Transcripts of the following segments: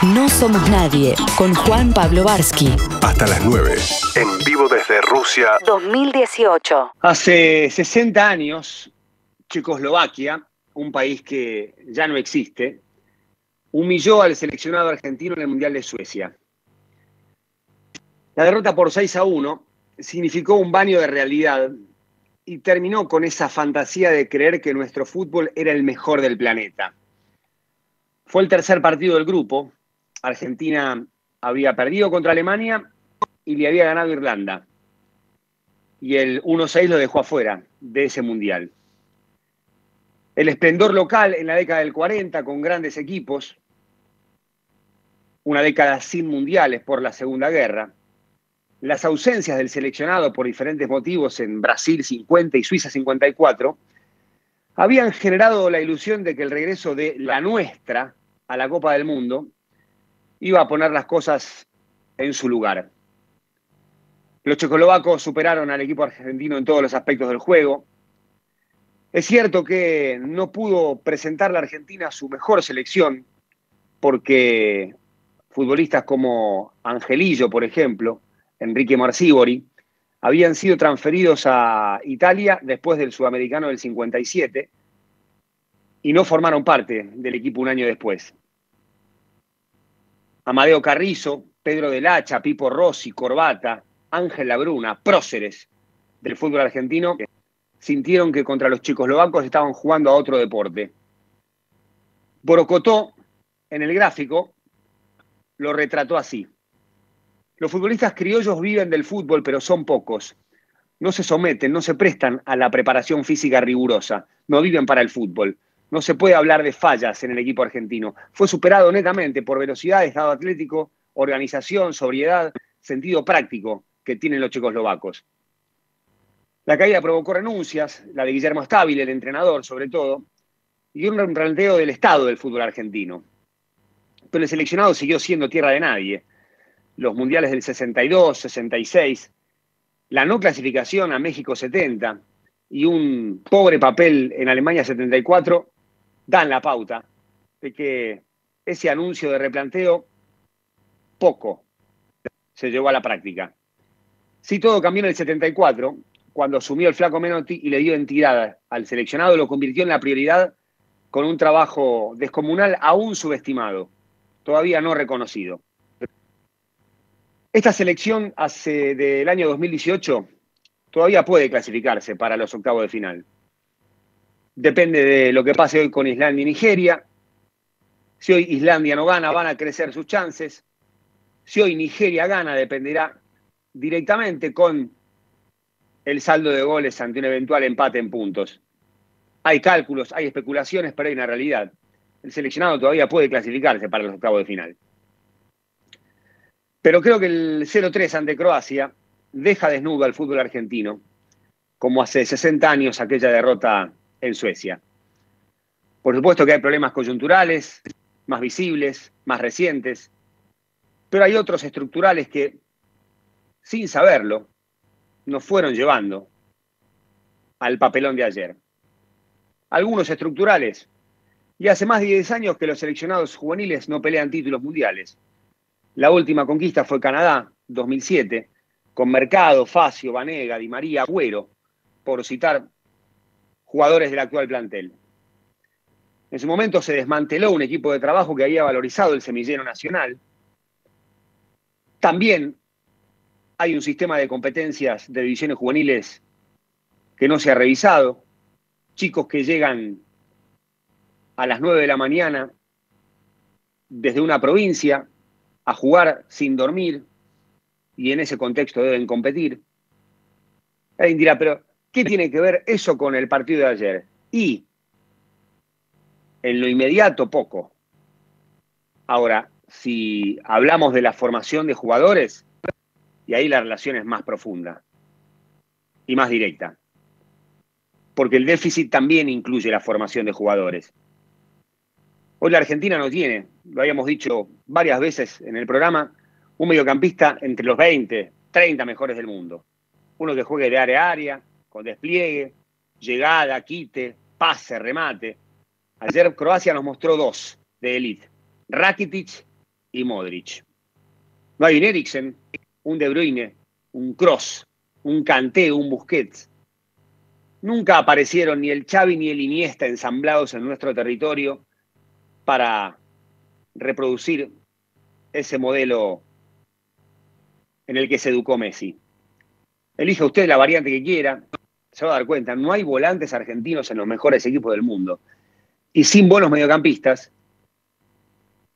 No somos nadie, con Juan Pablo Varsky. Hasta las 9, en vivo desde Rusia 2018. Hace 60 años, Checoslovaquia, un país que ya no existe, humilló al seleccionado argentino en el Mundial de Suecia. La derrota por 6-1 significó un baño de realidad y terminó con esa fantasía de creer que nuestro fútbol era el mejor del planeta. Fue el tercer partido del grupo. Argentina había perdido contra Alemania y le había ganado Irlanda. Y el 1-6 lo dejó afuera de ese mundial. El esplendor local en la década del 40 con grandes equipos, una década sin mundiales por la Segunda Guerra, las ausencias del seleccionado por diferentes motivos en Brasil 50 y Suiza 54, habían generado la ilusión de que el regreso de la nuestra a la Copa del Mundo iba a poner las cosas en su lugar. Los checoslovacos superaron al equipo argentino en todos los aspectos del juego. Es cierto que no pudo presentar la Argentina su mejor selección porque futbolistas como Angelillo, por ejemplo, Enrique Marcibori, habían sido transferidos a Italia después del Sudamericano del 57 y no formaron parte del equipo un año después. Amadeo Carrizo, Pedro del Hacha, Pipo Rossi, Corbata, Ángel Labruna, próceres del fútbol argentino, sintieron que contra los checoslovacos estaban jugando a otro deporte. Borocotó, en el gráfico, lo retrató así. Los futbolistas criollos viven del fútbol, pero son pocos. No se someten, no se prestan a la preparación física rigurosa. No viven para el fútbol. No se puede hablar de fallas en el equipo argentino. Fue superado netamente por velocidad, estado atlético, organización, sobriedad, sentido práctico que tienen los checoslovacos. La caída provocó renuncias, la de Guillermo Stabile, el entrenador sobre todo, y un replanteo del estado del fútbol argentino. Pero el seleccionado siguió siendo tierra de nadie. Los mundiales del 62, 66, la no clasificación a México 70 y un pobre papel en Alemania 74 dan la pauta de que ese anuncio de replanteo poco se llevó a la práctica. Sí, todo cambió en el 74, cuando asumió el flaco Menotti y le dio entidad al seleccionado, lo convirtió en la prioridad con un trabajo descomunal aún subestimado, todavía no reconocido. Esta selección del año 2018 todavía puede clasificarse para los octavos de final. Depende de lo que pase hoy con Islandia y Nigeria. Si hoy Islandia no gana, van a crecer sus chances. Si hoy Nigeria gana, dependerá directamente con el saldo de goles ante un eventual empate en puntos. Hay cálculos, hay especulaciones, pero hay una realidad. El seleccionado todavía puede clasificarse para los octavos de final. Pero creo que el 0-3 ante Croacia deja desnudo al fútbol argentino, como hace 60 años aquella derrota en Suecia. Por supuesto que hay problemas coyunturales, más visibles, más recientes, pero hay otros estructurales que, sin saberlo, nos fueron llevando al papelón de ayer. Algunos estructurales, y hace más de 10 años que los seleccionados juveniles no pelean títulos mundiales. La última conquista fue Canadá, 2007, con Mercado, Facio, Vanega, Di María, Agüero, por citar jugadores del actual plantel. En su momento se desmanteló un equipo de trabajo que había valorizado el semillero nacional. También hay un sistema de competencias de divisiones juveniles que no se ha revisado. Chicos que llegan a las 9 de la mañana desde una provincia a jugar sin dormir y en ese contexto deben competir. Alguien dirá, pero ¿qué tiene que ver eso con el partido de ayer? Y en lo inmediato, poco. Ahora, si hablamos de la formación de jugadores, y ahí la relación es más profunda y más directa. Porque el déficit también incluye la formación de jugadores. Hoy la Argentina no tiene, lo habíamos dicho varias veces en el programa, un mediocampista entre los 20, 30 mejores del mundo. Uno que juegue de área a área, con despliegue, llegada, quite, pase, remate. Ayer Croacia nos mostró dos de élite, Rakitic y Modric. No hay un Eriksen, un De Bruyne, un Kroos, un Kanté, un Busquets. Nunca aparecieron ni el Xavi ni el Iniesta ensamblados en nuestro territorio para reproducir ese modelo en el que se educó Messi. Elija usted la variante que quiera, se va a dar cuenta, no hay volantes argentinos en los mejores equipos del mundo. Y sin buenos mediocampistas,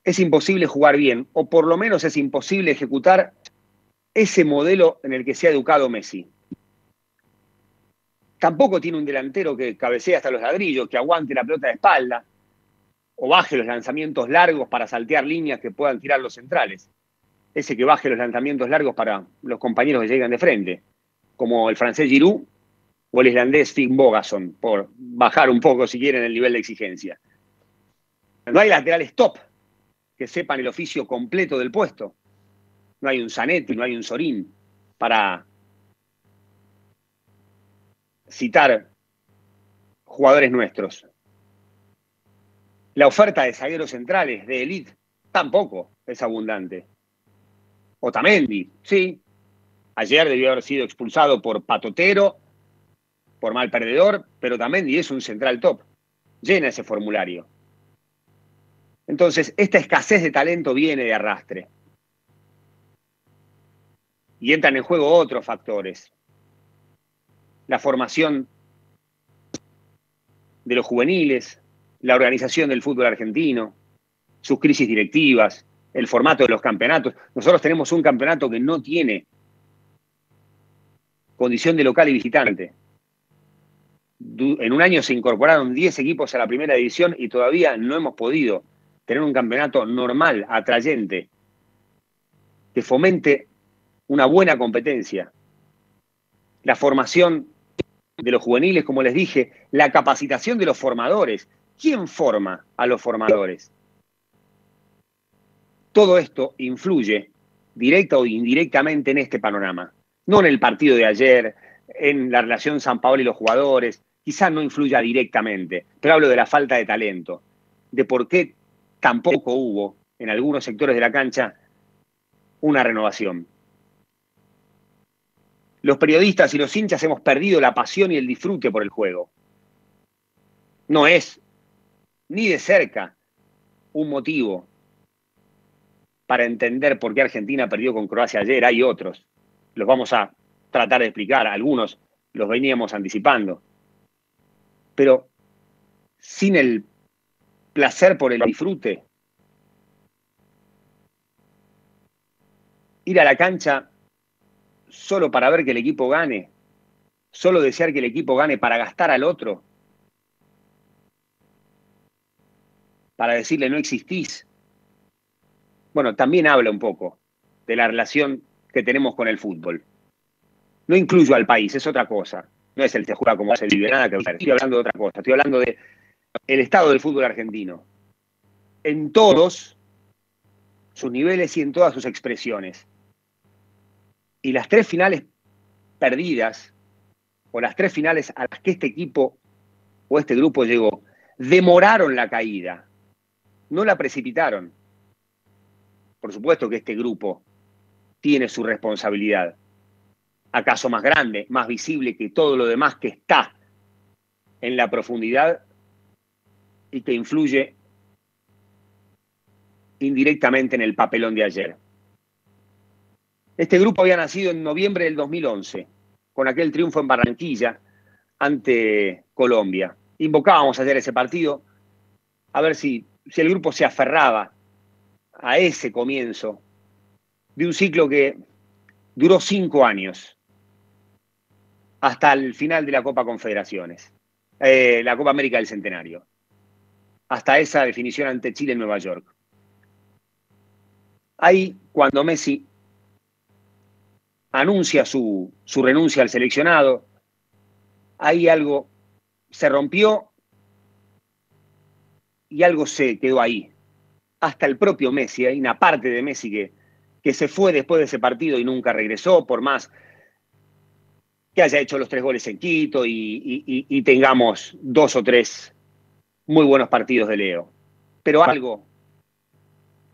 es imposible jugar bien, o por lo menos es imposible ejecutar ese modelo en el que se ha educado Messi. Tampoco tiene un delantero que cabecee hasta los ladrillos, que aguante la pelota de espalda, o baje los lanzamientos largos para saltear líneas que puedan tirar los centrales. Ese que baje los lanzamientos largos para los compañeros que llegan de frente, como el francés Giroud o el islandés Finn Bogason, por bajar un poco, si quieren, el nivel de exigencia. No hay laterales top que sepan el oficio completo del puesto. No hay un Zanetti, no hay un Sorín, para citar jugadores nuestros. La oferta de zagueros centrales de élite tampoco es abundante. Otamendi, sí. Ayer debió haber sido expulsado por patotero, por mal perdedor, pero Otamendi es un central top. Llena ese formulario. Entonces, esta escasez de talento viene de arrastre. Y entran en juego otros factores. La formación de los juveniles, la organización del fútbol argentino, sus crisis directivas, el formato de los campeonatos. Nosotros tenemos un campeonato que no tiene condición de local y visitante. En un año se incorporaron 10 equipos a la primera división y todavía no hemos podido tener un campeonato normal, atrayente, que fomente una buena competencia. La formación de los juveniles, como les dije, la capacitación de los formadores. ¿Quién forma a los formadores? Todo esto influye, directa o indirectamente, en este panorama. No en el partido de ayer, en la relación Sampaoli y los jugadores, quizás no influya directamente, pero hablo de la falta de talento, de por qué tampoco hubo, en algunos sectores de la cancha, una renovación. Los periodistas y los hinchas hemos perdido la pasión y el disfrute por el juego. No es ni de cerca un motivo para entender por qué Argentina perdió con Croacia ayer. Hay otros. Los vamos a tratar de explicar. Algunos los veníamos anticipando. Pero sin el placer por el disfrute, ir a la cancha solo para ver que el equipo gane, solo desear que el equipo gane para gastar al otro, para decirle no existís. Bueno, también habla un poco de la relación que tenemos con el fútbol. No incluyo al país, es otra cosa. No es el se juega como se vive, nada que ver. Estoy hablando de otra cosa. Estoy hablando del estado del fútbol argentino. En todos sus niveles y en todas sus expresiones. Y las 3 finales perdidas, o las 3 finales a las que este equipo o este grupo llegó, demoraron la caída, no la precipitaron. Por supuesto que este grupo tiene su responsabilidad, acaso más grande, más visible que todo lo demás que está en la profundidad y que influye indirectamente en el papelón de ayer. Este grupo había nacido en noviembre del 2011, con aquel triunfo en Barranquilla ante Colombia. Invocábamos ayer ese partido a ver si el grupo se aferraba a ese comienzo de un ciclo que duró 5 años, hasta el final de la Copa Confederaciones, la Copa América del Centenario, hasta esa definición ante Chile en Nueva York. Ahí, cuando Messi anuncia su renuncia al seleccionado, ahí algo se rompió y algo se quedó ahí. Hasta el propio Messi, hay una parte de Messi que se fue después de ese partido y nunca regresó, por más que haya hecho los 3 goles en Quito y tengamos 2 o 3 muy buenos partidos de Leo. Pero algo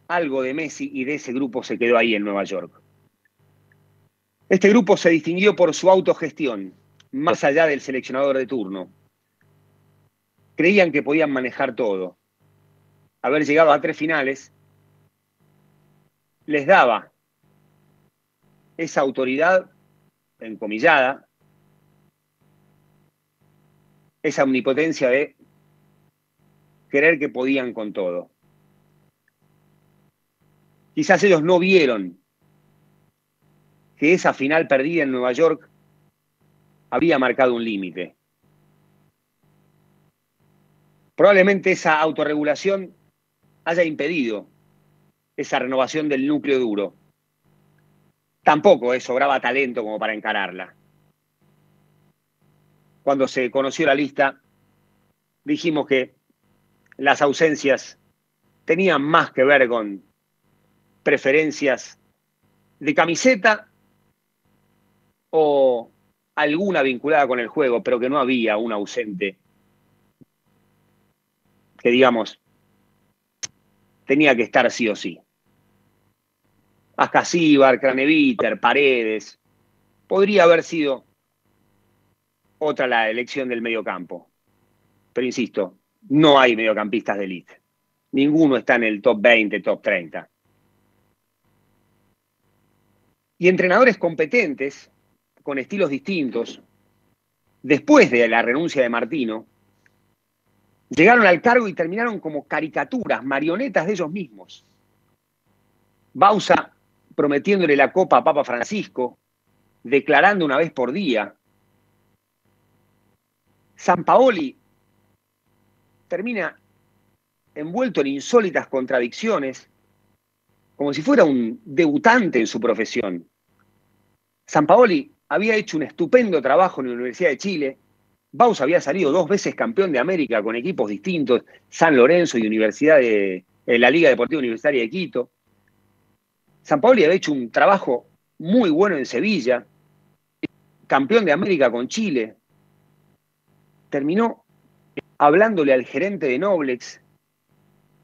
algo de Messi y de ese grupo se quedó ahí en Nueva York. Este grupo se distinguió por su autogestión, más allá del seleccionador de turno. Creían que podían manejar todo. Haber llegado a 3 finales les daba esa autoridad encomillada, esa omnipotencia de creer que podían con todo. Quizás ellos no vieron que esa final perdida en Nueva York había marcado un límite. Probablemente esa autorregulación haya impedido esa renovación del núcleo duro. Tampoco sobraba talento como para encararla. Cuando se conoció la lista, dijimos que las ausencias tenían más que ver con preferencias de camiseta o alguna vinculada con el juego, pero que no había un ausente que, digamos, tenía que estar sí o sí. Ascasíbar, Craneviter, Paredes. Podría haber sido otra la elección del mediocampo. Pero insisto, no hay mediocampistas de élite. Ninguno está en el top 20, top 30. Y entrenadores competentes, con estilos distintos, después de la renuncia de Martino, llegaron al cargo y terminaron como caricaturas, marionetas de ellos mismos. Bausa prometiéndole la copa a Papa Francisco, declarando una vez por día. Sampaoli termina envuelto en insólitas contradicciones, como si fuera un debutante en su profesión. Sampaoli había hecho un estupendo trabajo en la Universidad de Chile. Bausa había salido 2 veces campeón de América con equipos distintos, San Lorenzo y Universidad de la Liga Deportiva Universitaria de Quito. Sampaoli había hecho un trabajo muy bueno en Sevilla, campeón de América con Chile. Terminó hablándole al gerente de Noblex,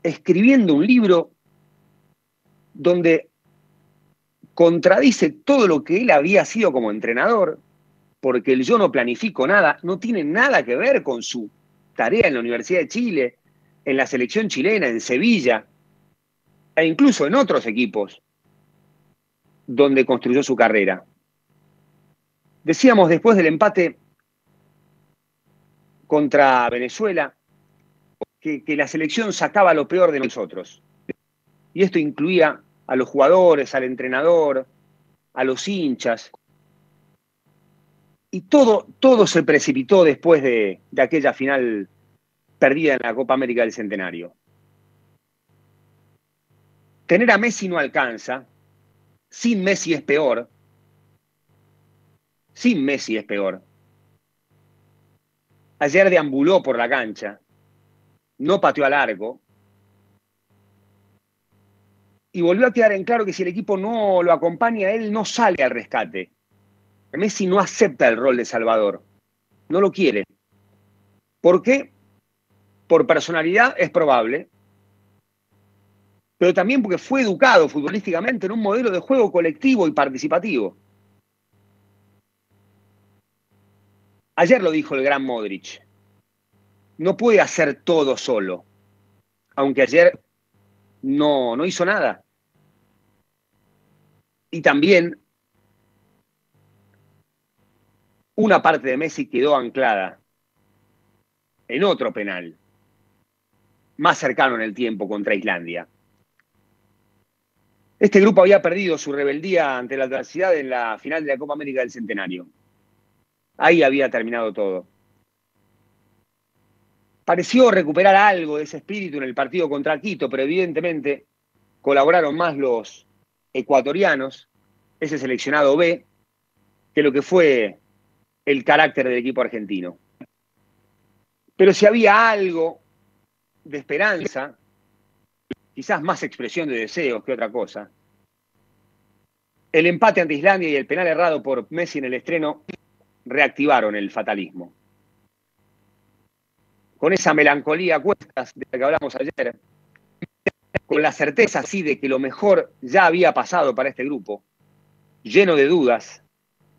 escribiendo un libro donde contradice todo lo que él había sido como entrenador, porque el yo no planifico nada, no tiene nada que ver con su tarea en la Universidad de Chile, en la selección chilena, en Sevilla, e incluso en otros equipos donde construyó su carrera. Decíamos después del empate contra Venezuela que la selección sacaba lo peor de nosotros. Y esto incluía a los jugadores, al entrenador, a los hinchas. Y todo se precipitó después de aquella final perdida en la Copa América del Centenario. Tener a Messi no alcanza. Sin Messi es peor. Sin Messi es peor. Ayer deambuló por la cancha. No pateó al arco. Y volvió a quedar en claro que si el equipo no lo acompaña, él no sale al rescate. Messi no acepta el rol de salvador. No lo quiere. ¿Por qué? Por personalidad es probable, pero también porque fue educado futbolísticamente en un modelo de juego colectivo y participativo. Ayer lo dijo el gran Modric. No puede hacer todo solo. Aunque ayer no hizo nada. Y también una parte de Messi quedó anclada en otro penal, más cercano en el tiempo contra Islandia. Este grupo había perdido su rebeldía ante la adversidad en la final de la Copa América del Centenario. Ahí había terminado todo. Pareció recuperar algo de ese espíritu en el partido contra Quito, pero evidentemente colaboraron más los ecuatorianos, ese seleccionado B, que lo que fue el carácter del equipo argentino. Pero si había algo de esperanza, quizás más expresión de deseos que otra cosa, el empate ante Islandia y el penal errado por Messi en el estreno reactivaron el fatalismo. Con esa melancolía a cuestas de la que hablamos ayer, con la certeza así de que lo mejor ya había pasado para este grupo, lleno de dudas,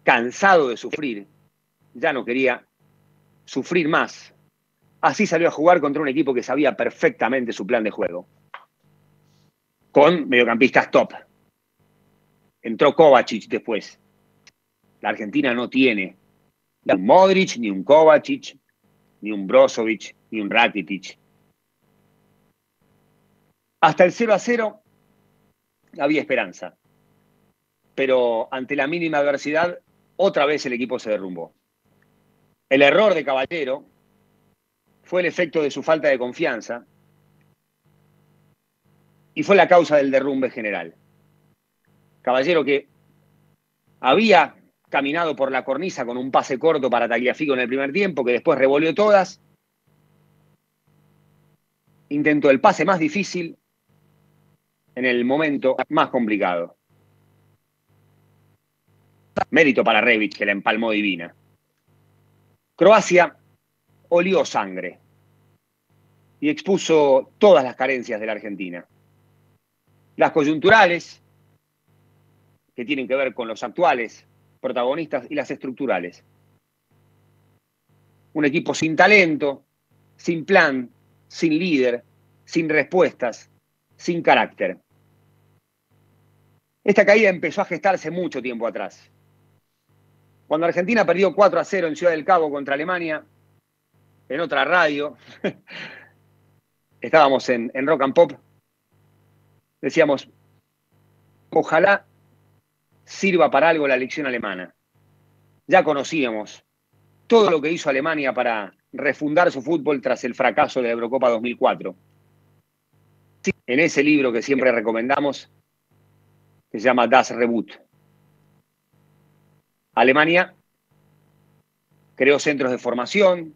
cansado de sufrir, ya no quería sufrir más. Así salió a jugar contra un equipo que sabía perfectamente su plan de juego, con mediocampistas top. Entró Kovacic después. La Argentina no tiene ni un Modric, ni un Kovacic, ni un Brozovic, ni un Rakitic. Hasta el 0-0 había esperanza. Pero ante la mínima adversidad, otra vez el equipo se derrumbó. El error de Caballero fue el efecto de su falta de confianza y fue la causa del derrumbe general. Caballero, que había caminado por la cornisa con un pase corto para Tagliafico en el primer tiempo, que después revolvió todas, intentó el pase más difícil en el momento más complicado. Mérito para Rebic, que la empalmó divina. Croacia olió sangre y expuso todas las carencias de la Argentina. Las coyunturales, que tienen que ver con los actuales protagonistas, y las estructurales. Un equipo sin talento, sin plan, sin líder, sin respuestas, sin carácter. Esta caída empezó a gestarse mucho tiempo atrás. Cuando Argentina perdió 4-0 en Ciudad del Cabo contra Alemania, en otra radio, estábamos en Rock and Pop, decíamos, ojalá sirva para algo la elección alemana. Ya conocíamos todo lo que hizo Alemania para refundar su fútbol tras el fracaso de la Eurocopa 2004. En ese libro que siempre recomendamos, que se llama Das Reboot. Alemania creó centros de formación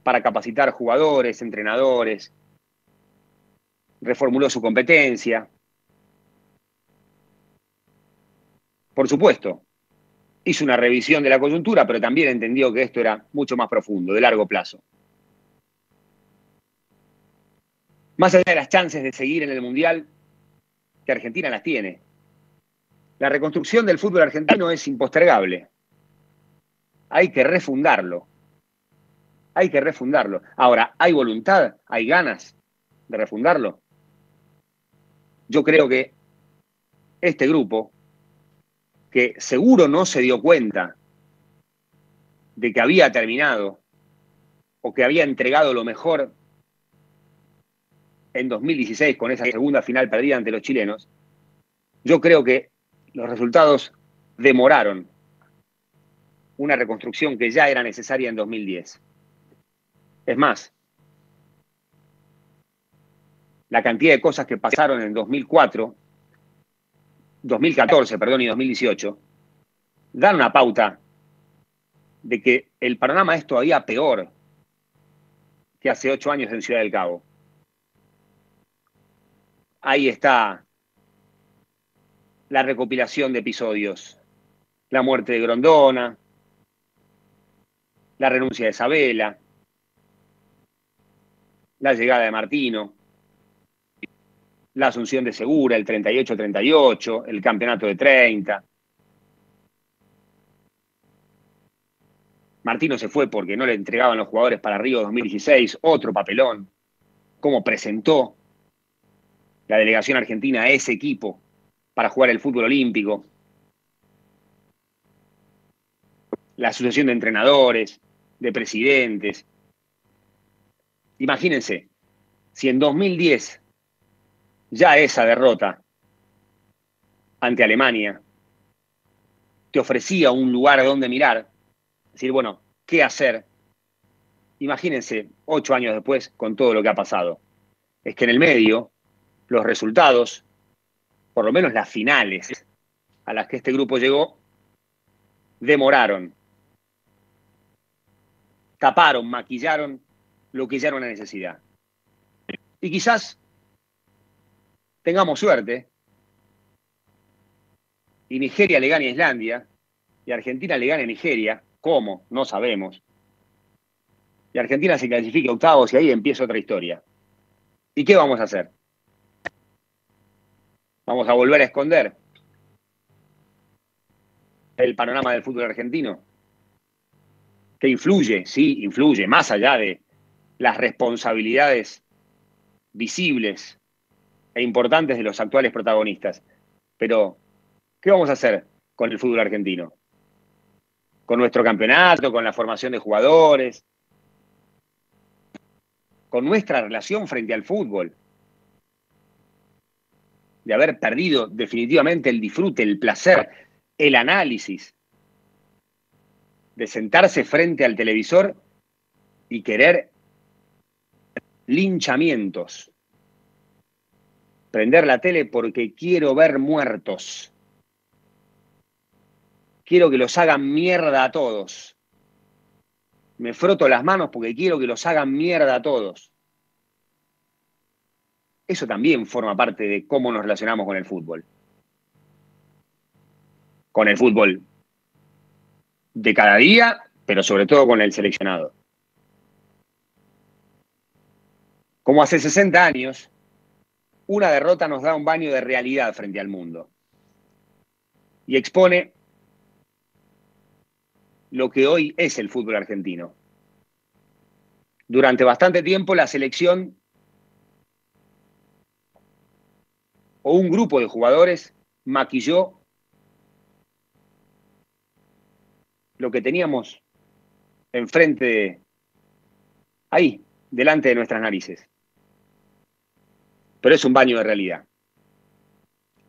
para capacitar jugadores, entrenadores, reformuló su competencia. Por supuesto, hizo una revisión de la coyuntura, pero también entendió que esto era mucho más profundo, de largo plazo. Más allá de las chances de seguir en el Mundial, que Argentina las tiene, la reconstrucción del fútbol argentino es impostergable. Hay que refundarlo. Hay que refundarlo. Ahora, ¿hay voluntad? ¿Hay ganas de refundarlo? Yo creo que este grupo, que seguro no se dio cuenta de que había terminado o que había entregado lo mejor en 2016 con esa segunda final perdida ante los chilenos, yo creo que los resultados demoraron una reconstrucción que ya era necesaria en 2010. Es más, la cantidad de cosas que pasaron en 2014, y 2018, dan una pauta de que el panorama es todavía peor que hace 8 años en Ciudad del Cabo. Ahí está la recopilación de episodios. La muerte de Grondona, la renuncia de Sabela, la llegada de Martino, la asunción de Segura, el 38-38, el campeonato de 30. Martino se fue porque no le entregaban los jugadores para Río 2016, otro papelón. Cómo presentó la delegación argentina a ese equipo para jugar el fútbol olímpico. La asociación de entrenadores, de presidentes. Imagínense, si en 2010 ya esa derrota ante Alemania te ofrecía un lugar donde mirar, decir, bueno, ¿qué hacer? Imagínense 8 años después con todo lo que ha pasado. Es que en el medio, los resultados, por lo menos las finales a las que este grupo llegó, demoraron, taparon, maquillaron lo que ya era una necesidad. Y quizás tengamos suerte y Nigeria le gane a Islandia y Argentina le gane a Nigeria. ¿Cómo? No sabemos. Y Argentina se clasifica a octavos y ahí empieza otra historia. ¿Y qué vamos a hacer? Vamos a volver a esconder el panorama del fútbol argentino, que influye, sí, influye, más allá de las responsabilidades visibles e importantes de los actuales protagonistas. Pero, ¿qué vamos a hacer con el fútbol argentino? Con nuestro campeonato, con la formación de jugadores, con nuestra relación frente al fútbol, de haber perdido definitivamente el disfrute, el placer, el análisis, de sentarse frente al televisor y querer linchamientos. Prender la tele porque quiero ver muertos. Quiero que los hagan mierda a todos. Me froto las manos porque quiero que los hagan mierda a todos. Eso también forma parte de cómo nos relacionamos con el fútbol. Con el fútbol de cada día, pero sobre todo con el seleccionado. Como hace 60 años, una derrota nos da un baño de realidad frente al mundo y expone lo que hoy es el fútbol argentino. Durante bastante tiempo la selección o un grupo de jugadores maquilló lo que teníamos enfrente, ahí, delante de nuestras narices. Pero es un baño de realidad.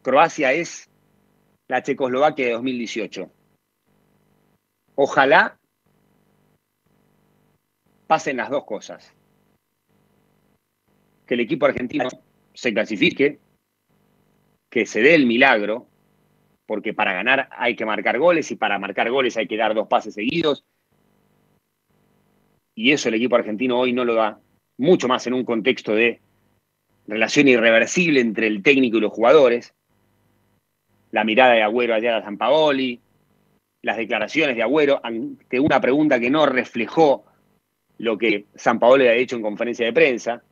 Croacia es la Checoslovaquia de 2018. Ojalá pasen las dos cosas. Que el equipo argentino se clasifique, que se dé el milagro, porque para ganar hay que marcar goles y para marcar goles hay que dar 2 pases seguidos. Y eso el equipo argentino hoy no lo da, mucho más en un contexto de relación irreversible entre el técnico y los jugadores. La mirada de Agüero allá a Sampaoli, las declaraciones de Agüero ante una pregunta que no reflejó lo que Sampaoli ha dicho en conferencia de prensa.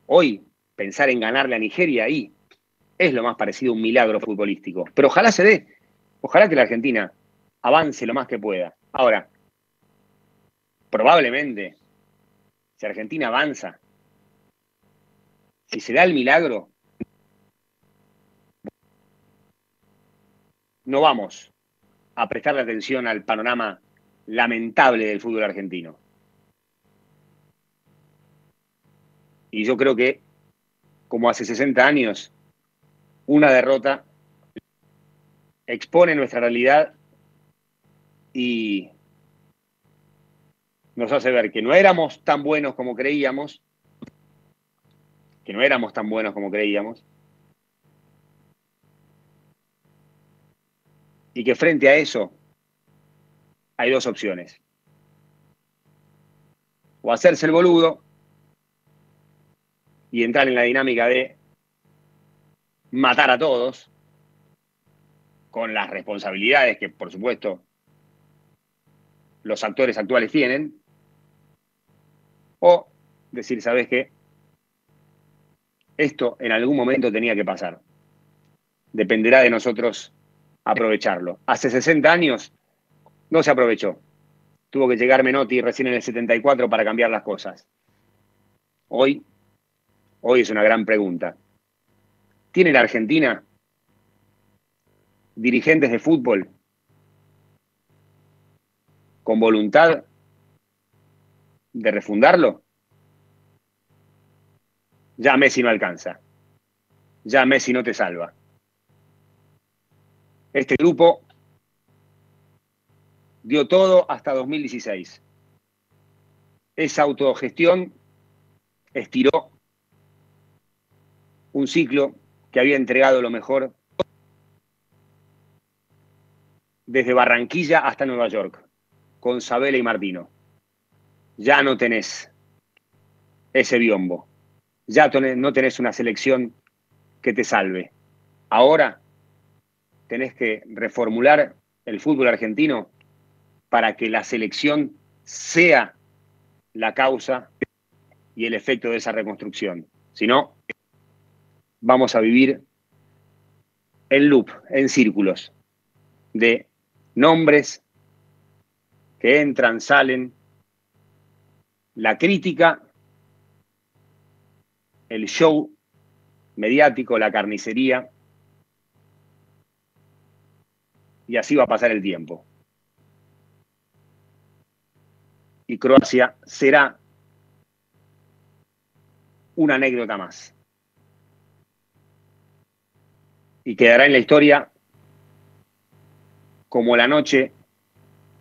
Hoy, pensar en ganarle a Nigeria ahí es lo más parecido a un milagro futbolístico. Pero ojalá se dé, ojalá que la Argentina avance lo más que pueda. Ahora, probablemente, si Argentina avanza, si se da el milagro, no vamos a prestarle atención al panorama lamentable del fútbol argentino. Y yo creo que, como hace 60 años, una derrota expone nuestra realidad y nos hace ver que no éramos tan buenos como creíamos, y que frente a eso hay 2 opciones. O hacerse el boludo y entrar en la dinámica de matar a todos, con las responsabilidades que, por supuesto, los actores actuales tienen, o decir, ¿sabes qué? Esto en algún momento tenía que pasar. Dependerá de nosotros aprovecharlo. Hace 60 años no se aprovechó. Tuvo que llegar Menotti recién en el 74 para cambiar las cosas. Hoy es una gran pregunta. ¿Tiene la Argentina dirigentes de fútbol con voluntad de refundarlo? Ya Messi no alcanza. Ya Messi no te salva. Este grupo dio todo hasta 2016. Esa autogestión estiró un ciclo que había entregado lo mejor desde Barranquilla hasta Nueva York, con Sabela y Martino. Ya no tenés ese biombo. Ya no tenés una selección que te salve. Ahora tenés que reformular el fútbol argentino para que la selección sea la causa y el efecto de esa reconstrucción. Si no, vamos a vivir en loop, en círculos de nombres que entran, salen, la crítica, el show mediático, la carnicería, y así va a pasar el tiempo. Y Croacia será una anécdota más. Y quedará en la historia como la noche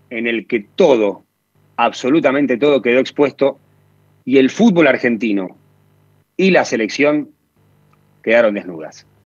en el que todo, absolutamente todo, quedó expuesto y el fútbol argentino y la selección quedaron desnudas.